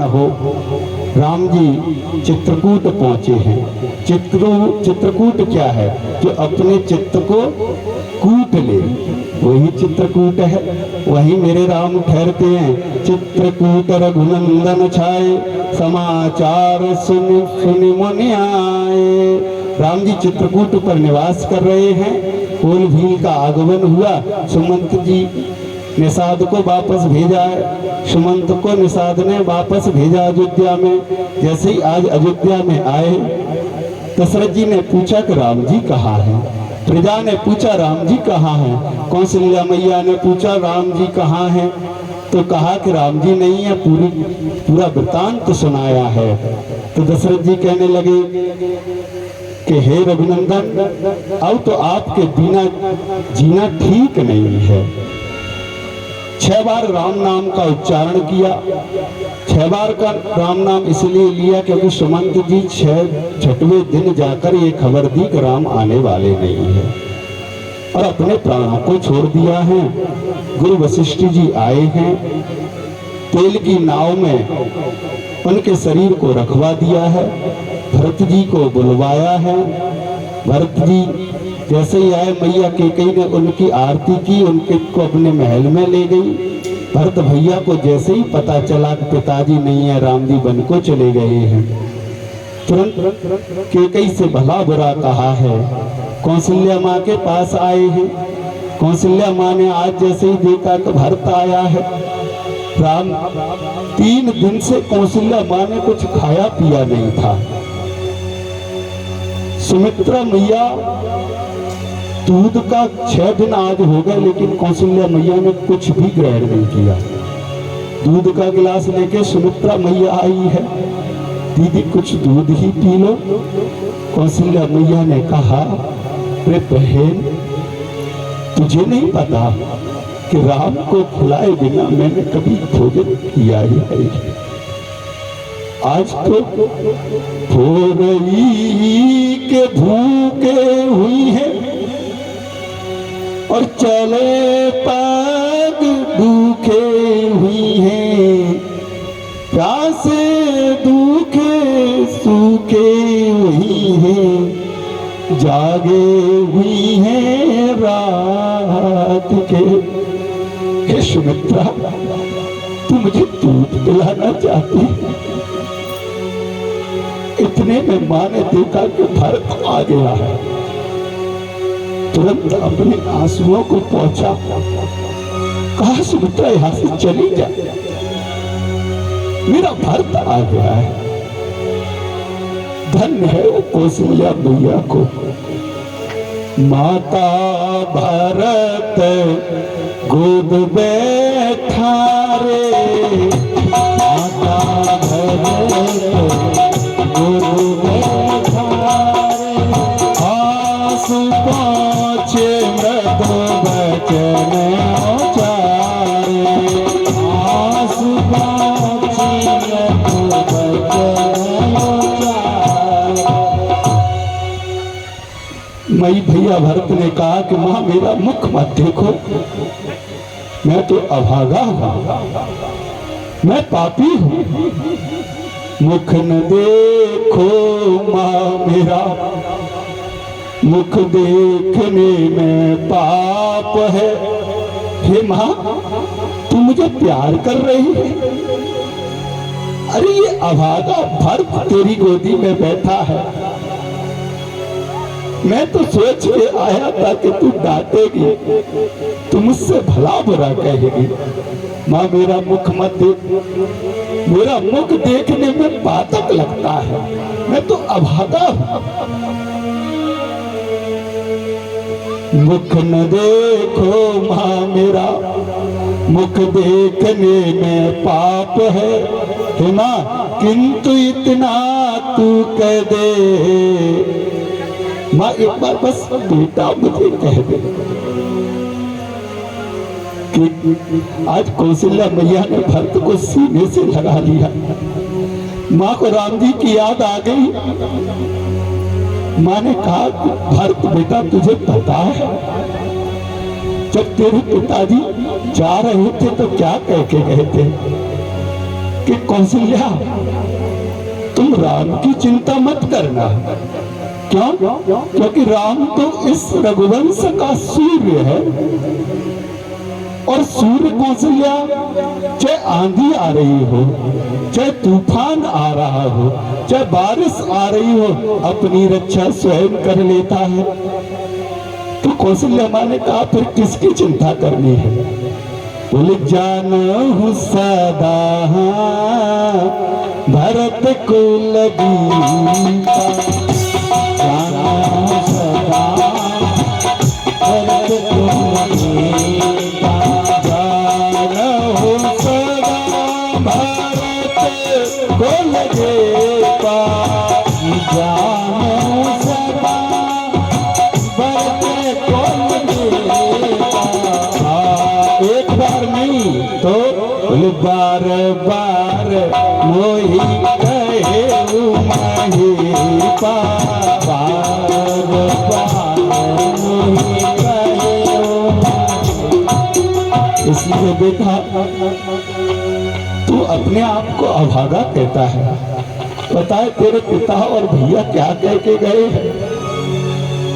हो, राम जी चित्रकूट पहुंचे हैं। चित्रकूट क्या है? जो अपने चित्त को कूट ले, वही चित्रकूट है। वही मेरे राम ठहरते हैं। चित्रकूट रघुनंदन छाए, समाचार सुन सुन मुनि आए। राम जी चित्रकूट पर निवास कर रहे हैं। कोल भील का आगमन हुआ। सुमंत जी निषाद को वापस भेजा है। सुमंत को निषाद ने वापस भेजा अयोध्या में। जैसे ही आज अयोध्या में आए, दशरथ जी ने पूछा कि राम जी कहाँ हैं। प्रजा ने पूछा राम जी कहाँ हैं। कौशल्या मैया ने पूछा राम जी कहाँ हैं। तो कहा कि राम जी नहीं है। पूरा वृतांत तो सुनाया है। तो दशरथ जी कहने लगे कि हे रघुनंदन, अब तो आपके बिना जीना ठीक नहीं है। 6 बार राम नाम का उच्चारण किया। 6 बार का राम नाम इसलिए लिया क्योंकि सुमंत जी 6वें दिन जाकर ये खबर दी कि राम आने वाले नहीं है और अपने प्राणों को छोड़ दिया है। गुरु वशिष्ठ जी आए हैं। तेल की नाव में उनके शरीर को रखवा दिया है। भरत जी को बुलवाया है। भरत जी जैसे ही आए, मैया कैकेयी ने उनकी आरती की, उनके को अपने महल में ले गई। भरत भैया को जैसे ही पता चला कि पिताजी नहीं है, राम जी वन को चले गए हैं, तुरंत कैकेयी से भला बुरा कहा है। कौशल्या माँ के पास आए हैं। कौशल्या माँ ने आज जैसे ही देखा कि भरत आया है, राम 3 दिन से कौशल्या माँ ने कुछ खाया पिया नहीं था। सुमित्रा मैया दूध का 6 दिन आज हो गए, लेकिन कौशल्या मैया ने कुछ भी ग्रहण नहीं किया। दूध का गिलास लेके सुमित्रा मैया आई है, दीदी कुछ दूध ही पी लो। कौशल्या मैया ने कहा, अरे बहन, तुझे नहीं पता कि राम को खिलाए बिना मैंने कभी भोजन किया ही है। आज तो भोरई के भूखे हुई है और चले पग दुखे हुई हैं, प्यासे दुखे सूखे हुई हैं, जागे हुई हैं रात के। हे सुमित्रा, तू मुझे दूध पिलाना चाहती? इतने में मां ने देखा कि भरत आ गया है। तुरंत अपने आंसुओं को पहुंचा, कहा सुमित्रा यहां से चली जा, मेरा भरत आ गया है। धन्य है वो कौशल्या मैया को, माता भरत गोद बैठा रे, माता भरत गोद बैठा रे, आंसू पहुंचे मृदु बचन उचारे, आंसू पहुंचे मृदु बचन उचारे। मई भैया भरत ने कहा कि मां मेरा मुख मत देखो, मैं तो अभागा हूं, मैं पापी हूं। मुख न देखो मां मेरा, मुख देखने में पाप है। हे मां, तू मुझे प्यार कर रही है? अरे ये अभागा भरत तेरी गोदी में बैठा है। मैं तो सोच के आया था कि तू डांटेगी, तू मुझसे भला बुरा कहेगी। माँ मेरा मुख मत देख, मेरा मुख देखने में पातक लगता है, मैं तो अभागा हूं। मुख न देखो माँ मेरा, मुख देखने में पाप है। हे माँ, किंतु इतना तू कह दे, माँ एक बार बस बेटा मुझे कह दे कि आज कौशल्या मैया ने भरत को सीने से लगा लिया। माँ को राम जी की याद आ गई। माँ ने कहा, भरत बेटा तुझे पता है जब तेरे पिताजी जा रहे थे तो क्या कह के गए थे? कि कौशल्या तुम राम की चिंता मत करना। क्यों? क्योंकि राम तो इस रघुवंश का सूर्य है, और सूर्य कौशल्या चाहे आंधी आ रही हो, चाहे तूफान आ रहा हो, चाहे बारिश आ रही हो, अपनी रक्षा स्वयं कर लेता है। तो कौशल्या माँ ने कहा फिर किसकी चिंता करनी है? बोले जानहु सदा भरत को लगी, जानहु सदा भरत को लगी, जानहु सदा भरत को लगेगा, जानहु सदा भरत को लगेगा। एक बार नहीं तो बार बार मोही कहे महीपा, बार बार मोही कहे। इसलिए बेटा तू अपने आप को अभागा कहता है। पता है तेरे पिता और भैया क्या कह के गए हैं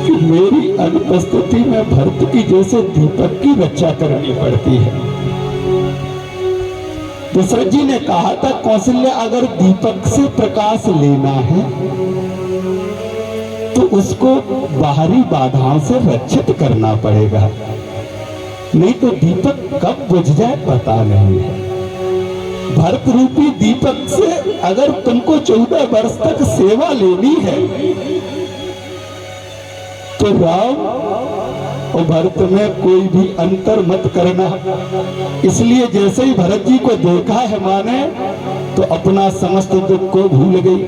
कि मेरी अनुपस्थिति में भरत की जैसे दीपक की रक्षा करनी पड़ती है। दशरथ जी ने कहा था कौशल्या अगर दीपक से प्रकाश लेना है तो उसको बाहरी बाधाओं से रक्षित करना पड़ेगा, नहीं तो दीपक कब बुझ जाए पता नहीं है। भरत रूपी दीपक से अगर तुमको 14 वर्ष तक सेवा लेनी है तो राम और भरत में कोई भी अंतर मत करना। इसलिए जैसे ही भरत जी को देखा है माँ ने तो अपना समस्त दुख को भूल गई।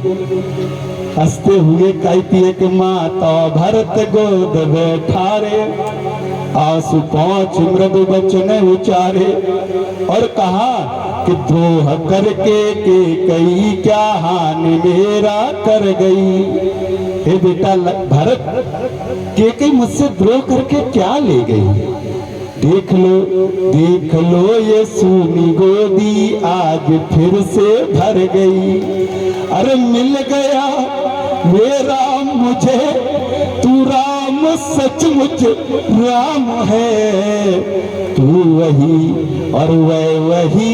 हंसते हुए कहती है कि माता भरत गोद बैठारे, आंसू पहुंच मृदु वचन उचारे, और कहा कि द्रोह करके के कई क्या हानि मेरा कर गई। हे बेटा भरत, के मुझसे द्रोह करके क्या ले गई? देख लो ये सूनी गोदी आज फिर से भर गई। अरे मिल गया मेरा मुझे तू राम, सचमुच राम है तू वही और वह वही,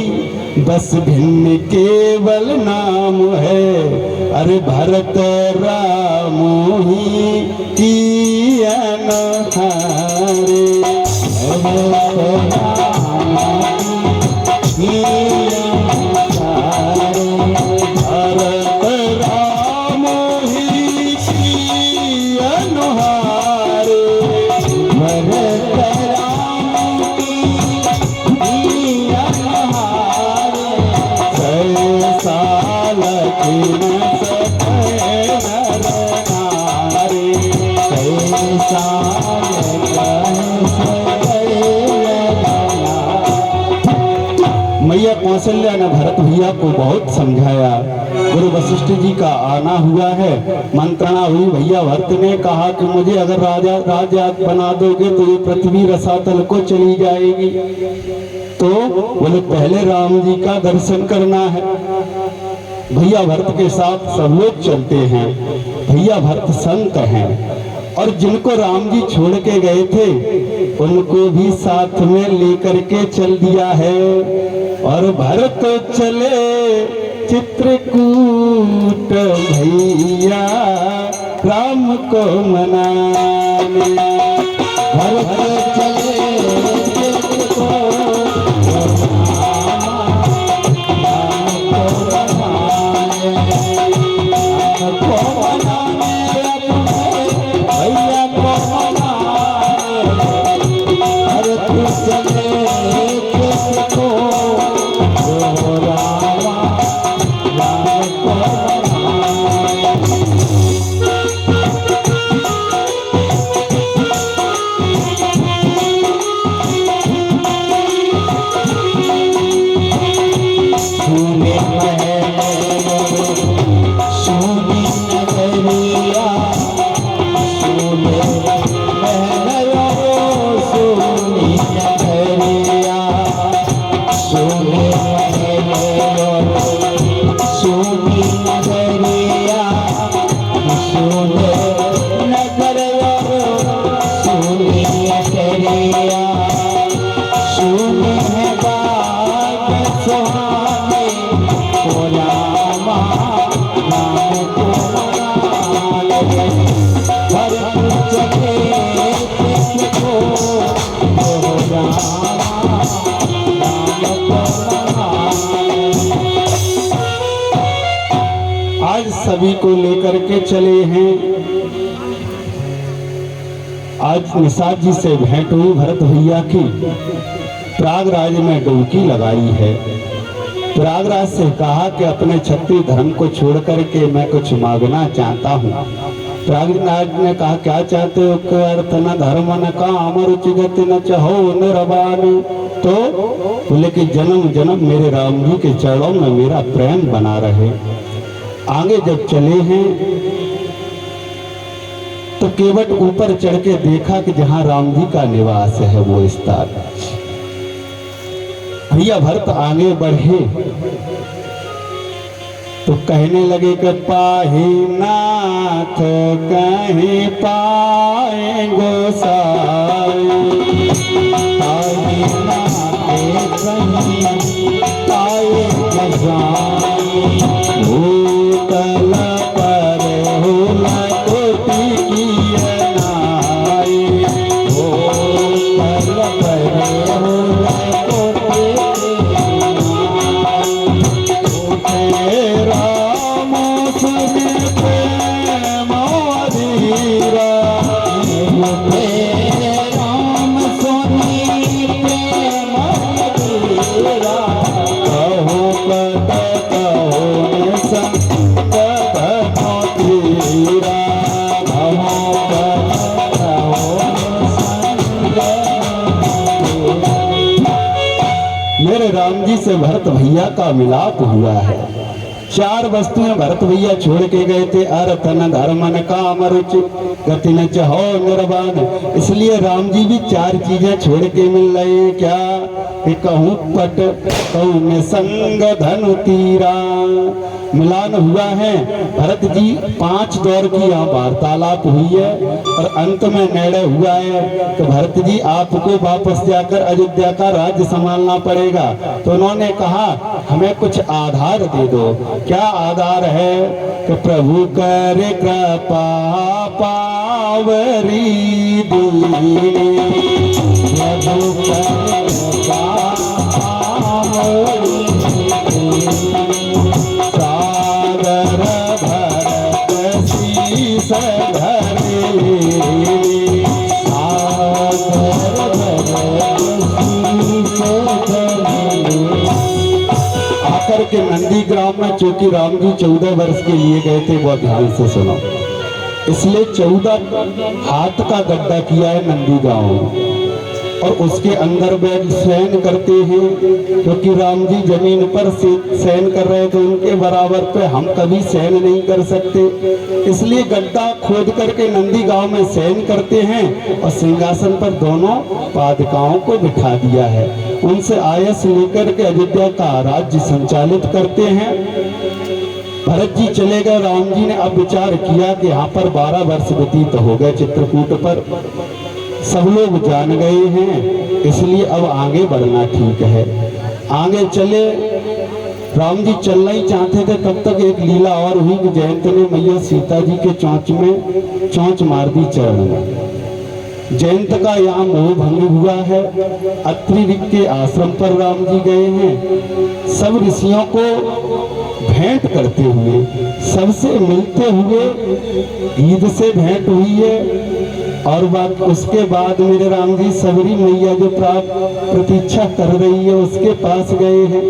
बस भिन्न केवल नाम है। अरे भरत राम ही किया न हारे, मैया कौशल्या ने भरत भैया को बहुत समझाया। गुरु वशिष्ठ जी का आना हुआ है, मंत्रणा हुई। भैया भरत ने कहा कि मुझे अगर राजा बना दोगे तो ये पृथ्वी रसातल को चली जाएगी। तो बोले पहले राम जी का दर्शन करना है। भैया भरत के साथ सब लोग चलते हैं। भैया भरत संत हैं और जिनको राम जी छोड़ के गए थे उनको भी साथ में लेकर के चल दिया है। और भरत चले चित्रकूट भैया राम को मनाने। भरत चले सभी को लेकर के चले हैं। आज निषाद जी से भेंट हुई भरत भैया की। प्रयागराज में डुबकी लगाई है। प्रयागराज से कहा कि अपने क्षत्रिय धर्म को छोड़ करके मैं कुछ मांगना चाहता हूँ। प्रयागराज ने कहा क्या चाहते हो? अर्थ न धर्म न काम रुचि गति न चहो निरवानी। तो बोले कि जन्म जन्म मेरे राम जी के चरणों में मेरा प्रेम बना रहे। आगे जब चले हैं तो केवट ऊपर चढ़ के देखा कि जहां राम जी का निवास है वो स्थान। भैया भरत आगे बढ़े तो कहने लगे कि पाहि नाथ कहीं पाए गोसाई, पाहि नाथ कहीं पाए गोसाई, भूतल पर होला कोटि किए नाई, भूतल पर होला मेरे राम जी से भरत भैया का मिलाप हुआ है। चार वस्तुएं भरत भैया छोड़ के गए थे, अर्थ न धर्म न काम रुचि गति न चहो निर्वाण। इसलिए राम जी भी चार चीजें छोड़ के मिल रहे हैं। क्या? कहूँ पट कहूँ में संग धनु तीरा। मिलान हुआ है। भरत जी 5 दौर की यहाँ वार्तालाप हुई है और अंत में निर्णय हुआ है कि भरत जी आपको वापस जाकर अयोध्या का राज्य संभालना पड़ेगा। तो उन्होंने कहा हमें कुछ आधार दे दो। क्या आधार है? कि प्रभु करे कृपा पावरी दीनी, प्रभु करे कृपा पावरी दीनी, सागर भरत शीस धरी, सागर भरत शीस धरी। आकर के नंदी ग्राम में चूंकि राम जी 14 वर्ष के लिए गए थे, बहुत ध्यान से सुनो। इसलिए 14 हाथ का गड्ढा किया है नंदी गांव और उसके अंदर बैठ शयन करते हैं, क्योंकि राम जी जमीन पर शयन कर रहे थे, उनके बराबर पे हम कभी शयन नहीं कर सकते। इसलिए गड्ढा खोद करके नंदी गांव में शयन करते हैं और सिंहासन पर दोनों पादुकाओं को बिठा दिया है। उनसे आयस लेकर के अयोध्या का राज्य संचालित करते हैं। भरत जी चले गए। राम जी ने अब विचार किया कि यहाँ पर 12 वर्ष व्यतीत हो गए चित्रकूट पर, सब लोग जान गए हैं, इसलिए अब आगे बढ़ना ठीक है। आगे चले। राम जी चलना ही चाहते थे, तब तक एक लीला और हुई कि जयंत ने मैया सीता जी के चोंच में चोंच मार दी चरण में। जयंत का यहाँ मोह भंग हुआ है। अत्रि ऋषि के आश्रम पर राम जी गए हैं। सब ऋषियों को भेंट करते हुए, सबसे मिलते हुए ईद से भेंट हुई है। और बात उसके बाद मेरे राम जी सबरी मैया जो प्रतीक्षा कर रही है उसके पास गए हैं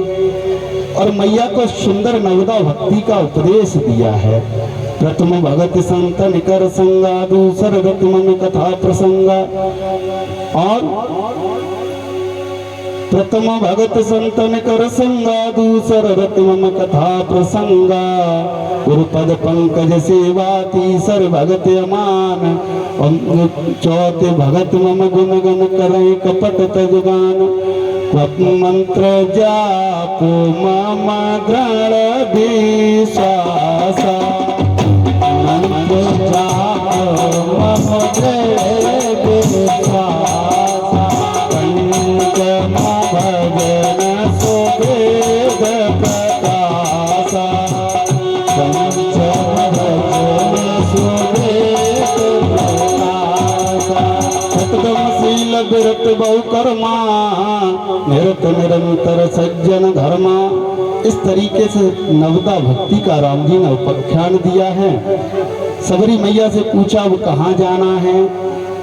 और मैया को सुंदर नवदा भक्ति का उपदेश दिया है। प्रथम भगत संत निकर संगा, दूसर रत्म कथा प्रसंगा। और प्रथम भगत संत निकर संगा, दूसर रत्म कथा प्रसंगा। गुरुपद पंकज सेवा, तीसर भगत अमान। चौथे भगत मम गुण गण करे कपट तजगान। मंत्र जापो मम दृढ़ विश्वासा, मंत्र जापो मम दृढ़ विश्वासा। पंचम भजन सुवेद प्रकाशा, पंचम भजन सुवेद प्रकाशा। सतगमशील विरत बहु कर्मा, निरत निरंतर सज्जन धर्मा। इस तरीके से नवदा भक्ति का राम जी ने उपाख्यान दिया है। सबरी मैया से पूछा वो कहाँ जाना है,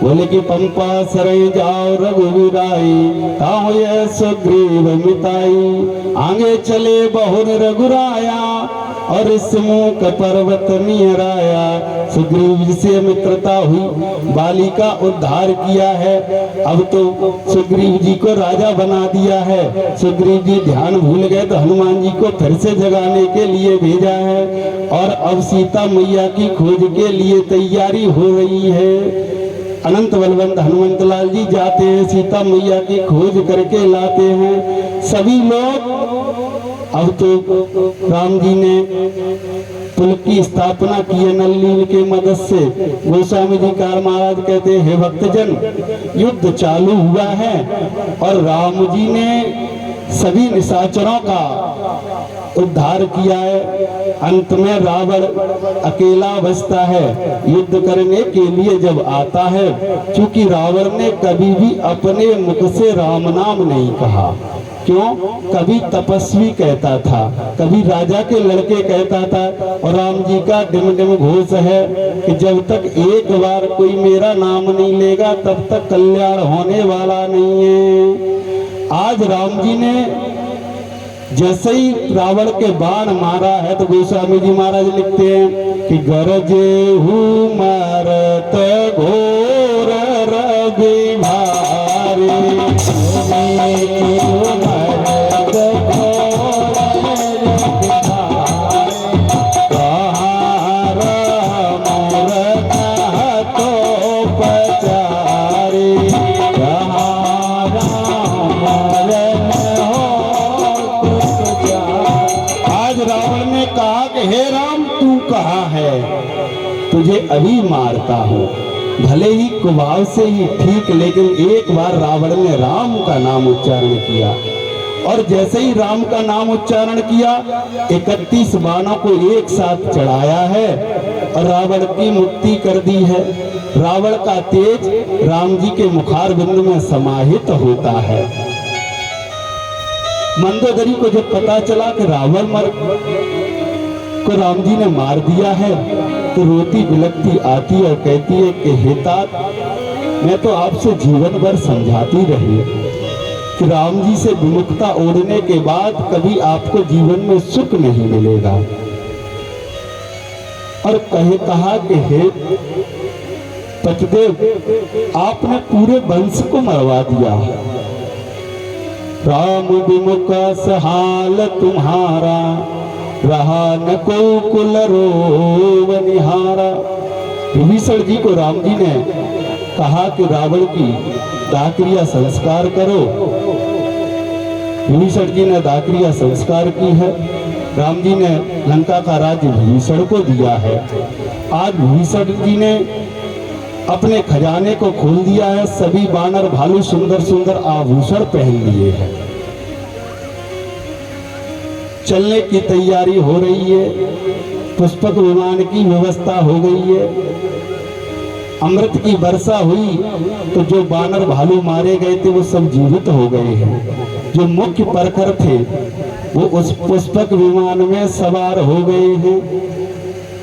बोले कि पंपा सरे जाओ रघुवीराई, ताऊ ये सुग्रीव मिताई। आगे चले बहुर रघुराया, और इस मुख पर्वत निहराया। सुग्रीव से मित्रता हुई, बाली का उद्धार किया है। अब तो सुग्रीव जी को राजा बना दिया है। सुग्रीव जी ध्यान भूल गए तो हनुमान जी को फिर से जगाने के लिए भेजा है, और अब सीता मैया की खोज के लिए तैयारी हो रही है। अनंत बलवंत हनुमंत लाल जी जाते हैं, सीता मैया की खोज करके लाते हैं। सभी लोग अब तो राम जी ने पुल की स्थापना की है नल नील के मदद से। गोस्वामी जी कार महाराज कहते हैं, हे भक्तजन, युद्ध चालू हुआ है और राम जी ने सभी निशाचरों का उद्धार किया है। अंत में रावण अकेला बचता है। युद्ध करने के लिए जब आता है, क्योंकि रावण ने कभी भी अपने मुख से राम नाम नहीं कहा। क्यों? कभी तपस्वी कहता था, कभी राजा के लड़के कहता था, और राम जी का डिम डिम घोष है कि जब तक एक बार कोई मेरा नाम नहीं लेगा तब तक कल्याण होने वाला नहीं है। आज राम जी ने जैसे ही रावण के बाण मारा है तो गोस्वामी जी महाराज लिखते हैं कि गरजे हूँ मारत घोर रवि भारी, हे राम तू कहाँ है, तुझे अभी मारता हूँ। भले ही कुभाव से ही ठीक, लेकिन एक बार रावण ने राम का नाम उच्चारण किया, और जैसे ही राम का नाम उच्चारण किया 31 बाणों को एक साथ चढ़ाया है और रावण की मुक्ति कर दी है। रावण का तेज राम जी के मुखार बिंदु में समाहित होता है। मंदोदरी को जब पता चला कि रावण को राम जी ने मार दिया है, तो रोती बिलखती आती और कहती है कि हे तात, मैं तो आपसे जीवन भर समझाती रही कि राम जी से विमुखता ओढ़ने के बाद कभी आपको जीवन में सुख नहीं मिलेगा। और कहा कि हे पतिदेव, आपने पूरे वंश को मरवा दिया। राम विमुख सहाल तुम्हारा, रहा न को कुल रोव निहारा। विभीषण जी को राम जी ने कहा कि रावण की दाक्रिया संस्कार करो। विभीषण जी ने दाक्रिया संस्कार की है। राम जी ने लंका का राज्य विभीषण को दिया है। आज विभीषण जी ने अपने खजाने को खोल दिया है। सभी बानर भालू सुंदर सुंदर आभूषण पहन लिए हैं। चलने की तैयारी हो रही है। पुष्पक विमान की व्यवस्था हो गई है। अमृत की वर्षा हुई तो जो बानर भालू मारे गए थे वो सब जीवित हो गए हैं। जो मुख्य परखर थे वो उस पुष्पक विमान में सवार हो गए हैं।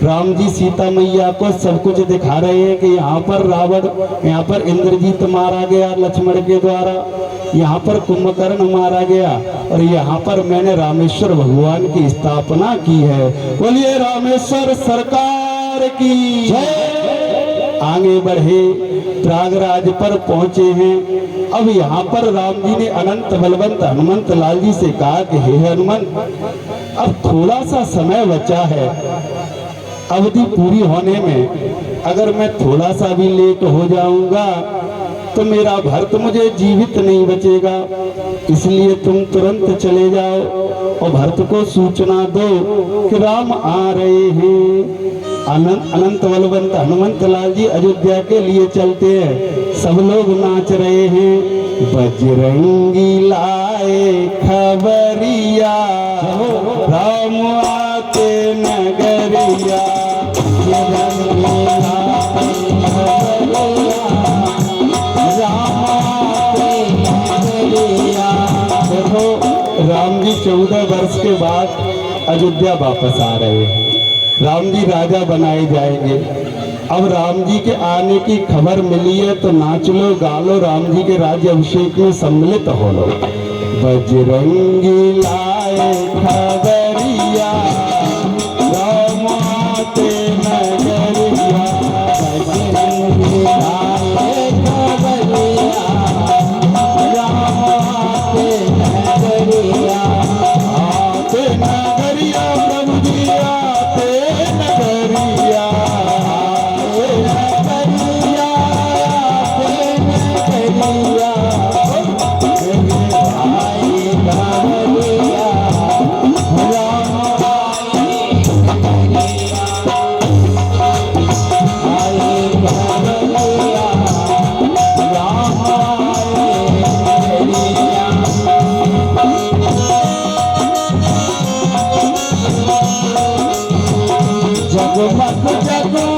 राम जी सीता मैया को सब कुछ दिखा रहे हैं कि यहाँ पर रावण, यहाँ पर इंद्रजीत मारा गया लक्ष्मण के द्वारा, यहाँ पर कुंभकर्ण मारा गया, और यहाँ पर मैंने रामेश्वर भगवान की स्थापना की है। बोलिए रामेश्वर सरकार की जय। आगे बढ़े, प्रयागराज पर पहुंचे हैं। अब यहाँ पर राम जी ने अनंत बलवंत हनुमंत लाल जी से कहा कि हे हनुमंत, अब थोड़ा सा समय बचा है अवधि पूरी होने में। अगर मैं थोड़ा सा भी लेट हो जाऊंगा तो मेरा भरत मुझे जीवित नहीं बचेगा, इसलिए तुम तुरंत चले जाओ और भरत को सूचना दो कि राम आ रहे हैं। अनंत बलवंत हनुमंत लाल जी अयोध्या के लिए चलते हैं। सब लोग नाच रहे हैं। बजरंगी लाए खबरिया, राम आते नगरिया। राम जी 14 वर्ष के बाद अयोध्या वापस आ रहे हैं। राम जी राजा बनाए जाएंगे। अब राम जी के आने की खबर मिली है तो नाच लो गा लो, राम जी के राज्य अभिषेक में सम्मिलित हो लो। बजरंगी लाए खबरिया, राम आते नगरिया। बजरंगी लाए खबरिया, राम आते नगरिया। आते नगरिया प्रभु जी आते नगरिया। आते नगरिया, आते नगरिया। आई खबरिया, राम आई खबरिया। आई खबरिया, राम आई खबरिया। जगमग जगमग